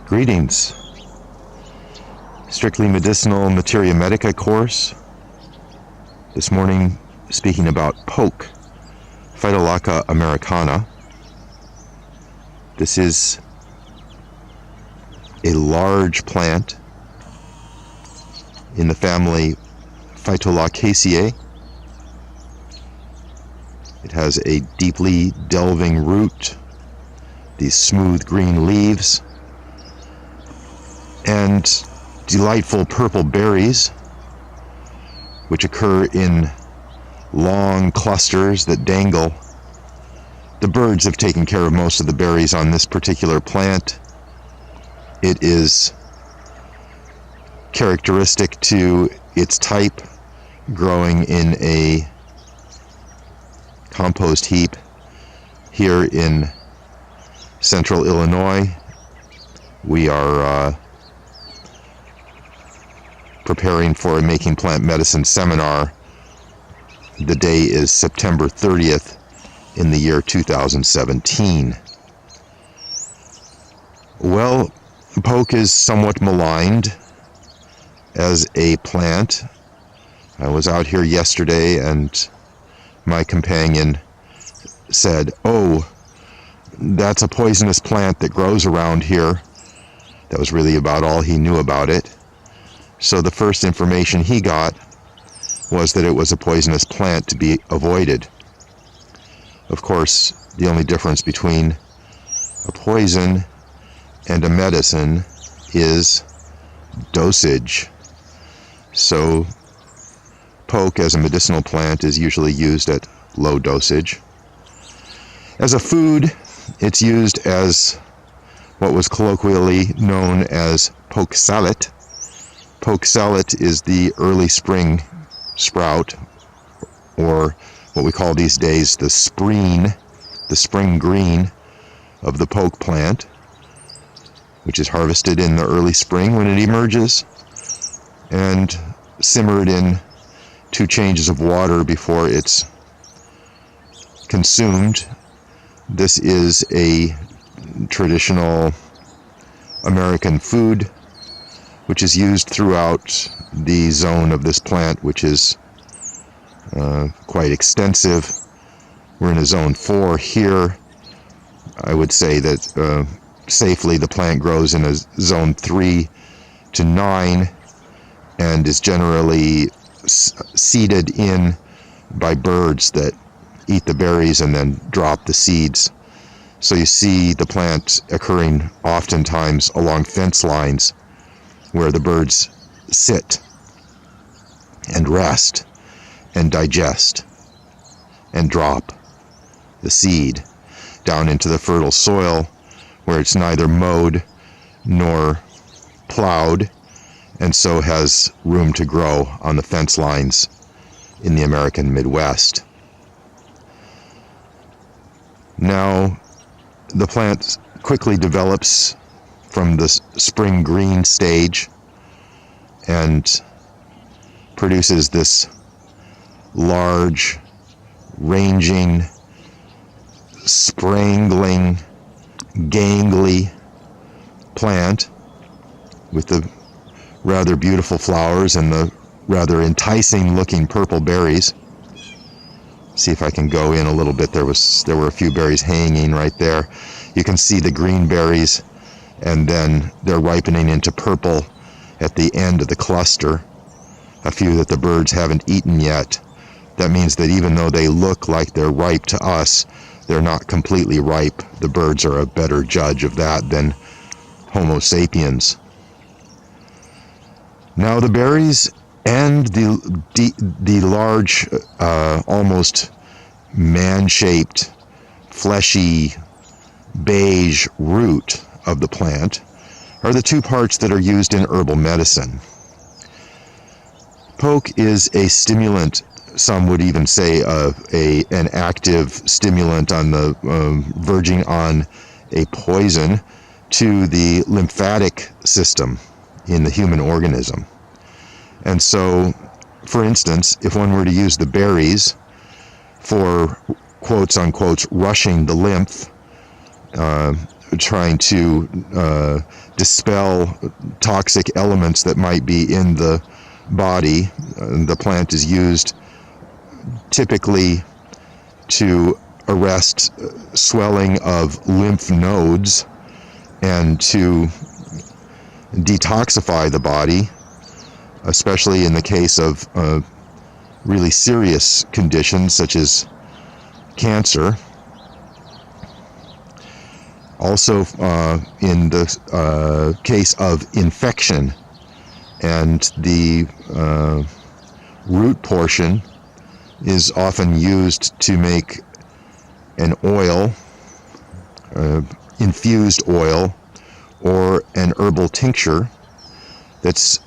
Greetings. Strictly Medicinal Materia Medica course. This morning, speaking about poke, Phytolacca americana. This is a large plant in the family Phytolaccaceae. It has a deeply delving root, these smooth green leaves, and delightful purple berries, which occur in long clusters that dangle. The birds have taken care of most of the berries on this particular plant. It is characteristic to its type, growing in a compost heap here in central Illinois. We are preparing for a Making Plant Medicine seminar. The day is September 30th in the year 2017. Well, poke is somewhat maligned as a plant. I was out here yesterday and my companion said, "Oh, that's a poisonous plant that grows around here." That was really about all he knew about it. So the first information he got was that it was a poisonous plant to be avoided. Of course, the only difference between a poison and a medicine is dosage. So poke as a medicinal plant is usually used at low dosage. As a food, it's used as what was colloquially known as poke salad. Poke salad is the early spring sprout, or what we call these days the spring green of the poke plant, which is harvested in the early spring when it emerges and simmered in 2 changes of water before it's consumed. This is a traditional American food which is used throughout the zone of this plant, which is quite extensive. We're in a zone 4 here. I would say that safely the plant grows in a zone 3 to 9 and is generally seeded in by birds that eat the berries and then drop the seeds. So you see the plant occurring oftentimes along fence lines where the birds sit and rest and digest and drop the seed down into the fertile soil where it's neither mowed nor plowed, and so has room to grow on the fence lines in the American Midwest. Now, the plant quickly develops from the spring green stage and produces this large, ranging, sprangling, gangly plant with the rather beautiful flowers and the rather enticing looking purple berries. See if I can go in a little bit. There were a few berries hanging right there. You can see the green berries, and then they're ripening into purple at the end of the cluster. A few that the birds haven't eaten yet. That means that even though they look like they're ripe to us, they're not completely ripe. The birds are a better judge of that than Homo sapiens. Now the berries and the large, almost man-shaped, fleshy, beige root of the plant are the 2 parts that are used in herbal medicine. Poke is a stimulant. Some would even say an active stimulant on the verging on a poison to the lymphatic system in the human organism. And so, for instance, if one were to use the berries for quotes unquote rushing the lymph trying to dispel toxic elements that might be in the body. The plant is used typically to arrest swelling of lymph nodes and to detoxify the body, especially in the case of really serious conditions such as cancer. Also, in the case of infection, and the root portion is often used to make an oil, infused oil, or an herbal tincture that's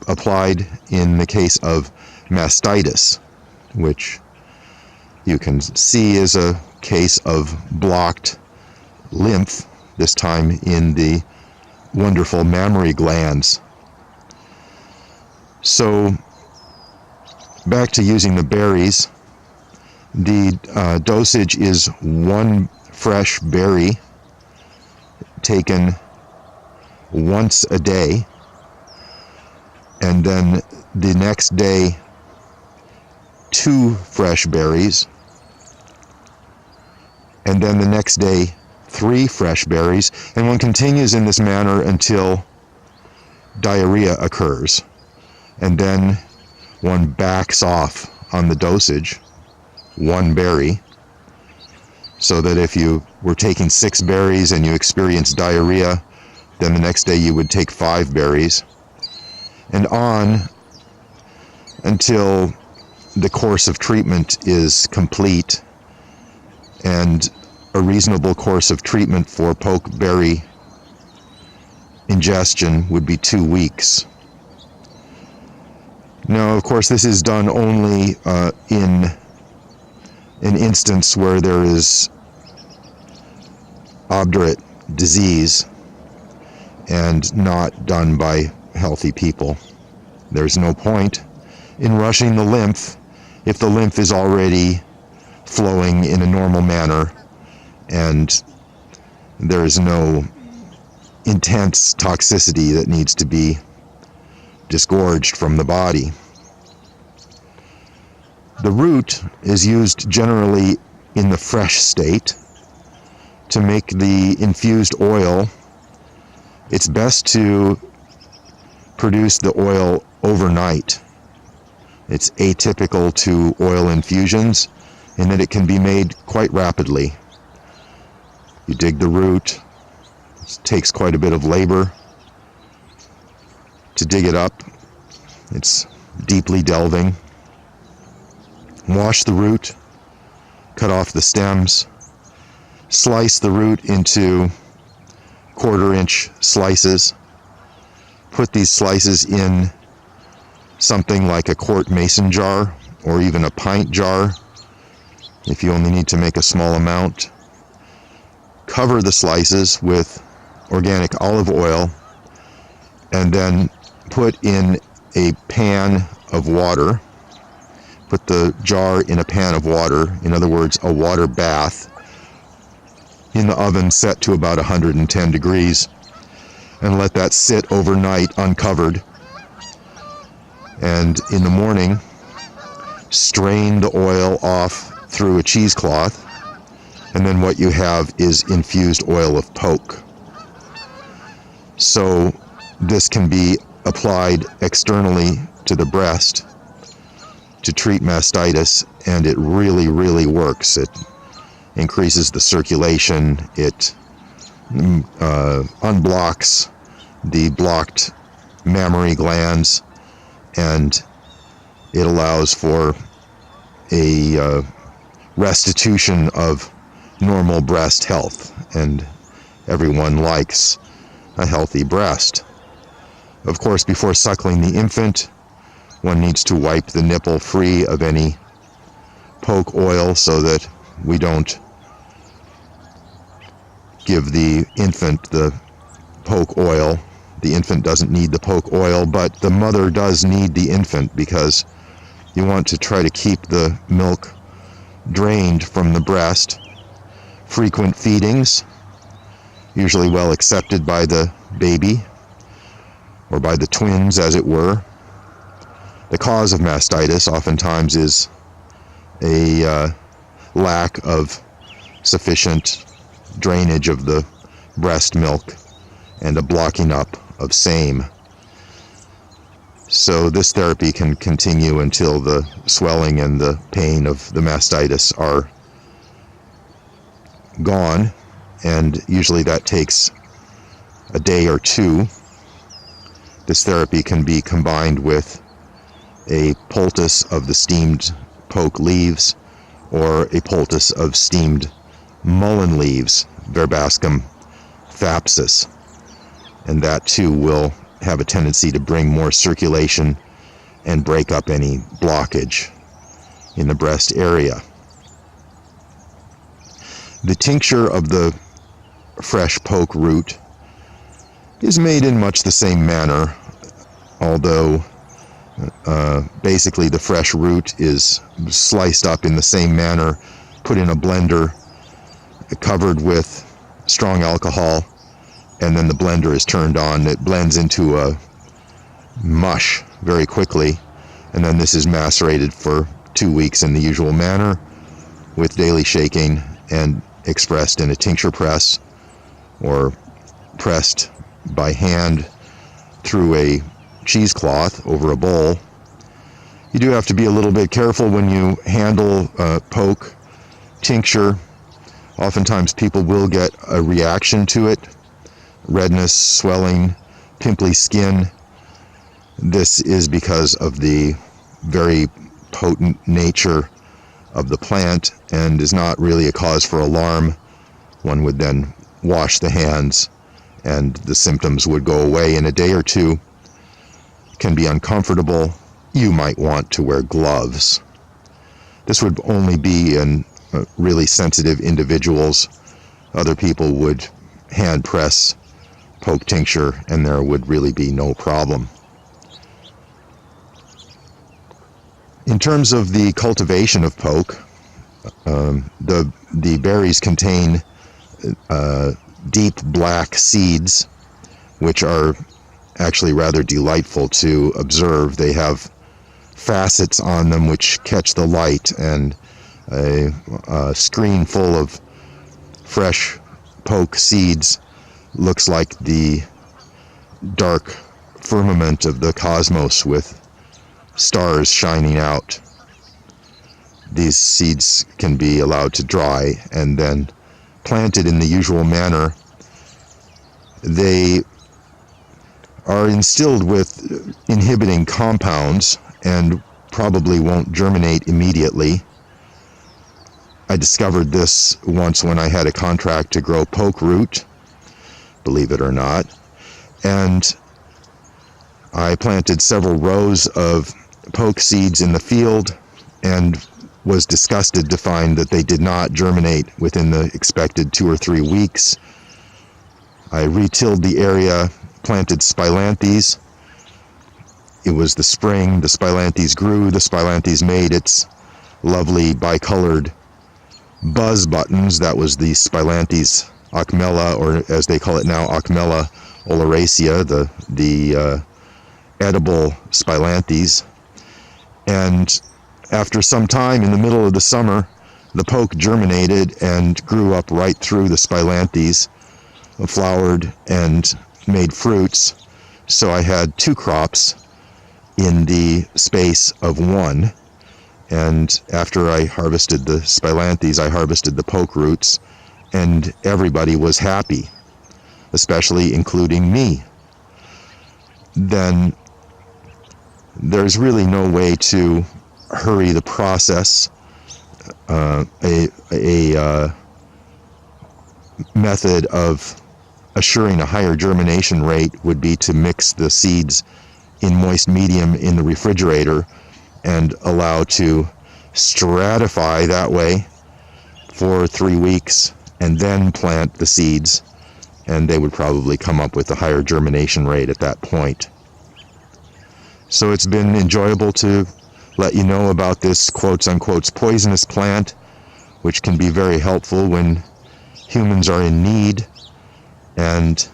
applied in the case of mastitis, which you can see is a case of blocked lymph, this time in the wonderful mammary glands. So back to using the berries. The dosage is 1 fresh berry taken once a day, and then the next day 2 fresh berries, and then the next day 3 fresh berries, and one continues in this manner until diarrhea occurs, and then one backs off on the dosage, 1 berry, so that if you were taking 6 berries and you experienced diarrhea, then the next day you would take 5 berries, and on until the course of treatment is complete. And a reasonable course of treatment for pokeberry ingestion would be 2 weeks. Now, of course, this is done only in an instance where there is obdurate disease and not done by healthy people. There's no point in rushing the lymph if the lymph is already flowing in a normal manner and there is no intense toxicity that needs to be disgorged from the body. The root is used generally in the fresh state to make the infused oil. It's best to produce the oil overnight. It's atypical to oil infusions in that it can be made quite rapidly. You dig the root. It takes quite a bit of labor to dig it up. It's deeply delving. Wash the root, cut off the stems, slice the root into 1/4-inch slices. Put these slices in something like a quart mason jar or even a pint jar if you only need to make a small amount. Cover the slices with organic olive oil and then put in a pan of water. Put the jar in a pan of water, in other words, a water bath, in the oven set to about 110 degrees, and let that sit overnight uncovered. And in the morning, strain the oil off through a cheesecloth, and then what you have is infused oil of poke. So this can be applied externally to the breast to treat mastitis, and it really, really works. It increases the circulation, it unblocks the blocked mammary glands, and it allows for a restitution of normal breast health, and everyone likes a healthy breast. Of course, before suckling the infant, one needs to wipe the nipple free of any poke oil so that we don't give the infant the poke oil. The infant doesn't need the poke oil, but the mother does need the infant because you want to try to keep the milk drained from the breast. Frequent feedings usually well accepted by the baby, or by the twins, as it were. The cause of mastitis oftentimes is a lack of sufficient drainage of the breast milk and a blocking up of same. So this therapy can continue until the swelling and the pain of the mastitis are gone, and usually that takes a day or two. This therapy can be combined with a poultice of the steamed poke leaves or a poultice of steamed mullein leaves, Verbascum thapsus, and that too will have a tendency to bring more circulation and break up any blockage in the breast area. The tincture of the fresh poke root is made in much the same manner, although basically the fresh root is sliced up in the same manner, put in a blender, covered with strong alcohol, and then the blender is turned on. It blends into a mush very quickly, and then this is macerated for 2 weeks in the usual manner with daily shaking and expressed in a tincture press or pressed by hand through a cheesecloth over a bowl. You do have to be a little bit careful when you handle poke tincture. Oftentimes people will get a reaction to it, redness, swelling, pimply skin. This is because of the very potent nature of the plant and is not really a cause for alarm. One would then wash the hands and the symptoms would go away in a day or two. It can be uncomfortable. You might want to wear gloves. This would only be in really sensitive individuals. Other people would hand press poke tincture and there would really be no problem. In terms of the cultivation of poke, the berries contain deep black seeds, which are actually rather delightful to observe. They have facets on them which catch the light, and a screen full of fresh poke seeds looks like the dark firmament of the cosmos with stars shining out. These seeds can be allowed to dry and then planted in the usual manner. They are instilled with inhibiting compounds and probably won't germinate immediately. I discovered this once when I had a contract to grow poke root, believe it or not, and I planted several rows of poke seeds in the field and was disgusted to find that they did not germinate within the expected 2 or 3 weeks. I retilled the area, planted spilanthes. It was the spring, the spilanthes grew, the spilanthes made its lovely bicolored buzz buttons. That was the Spilanthes acmella, or as they call it now, Acmella oleracea, the edible spilanthes. And after some time, in the middle of the summer, the poke germinated and grew up right through the spilanthes, flowered and made fruits. So I had 2 crops in the space of 1. And after I harvested the spilanthes, I harvested the poke roots, and everybody was happy, especially including me. Then there's really no way to hurry the process. A method of assuring a higher germination rate would be to mix the seeds in moist medium in the refrigerator and allow to stratify that way for 3 weeks and then plant the seeds, and they would probably come up with a higher germination rate at that point. So it's been enjoyable to let you know about this quotes unquote poisonous plant, which can be very helpful when humans are in need And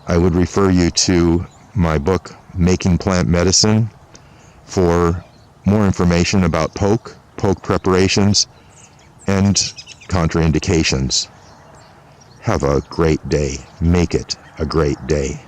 I would refer you to my book, Making Plant Medicine, for more information about poke preparations, and contraindications. Have a great day. Make it a great day.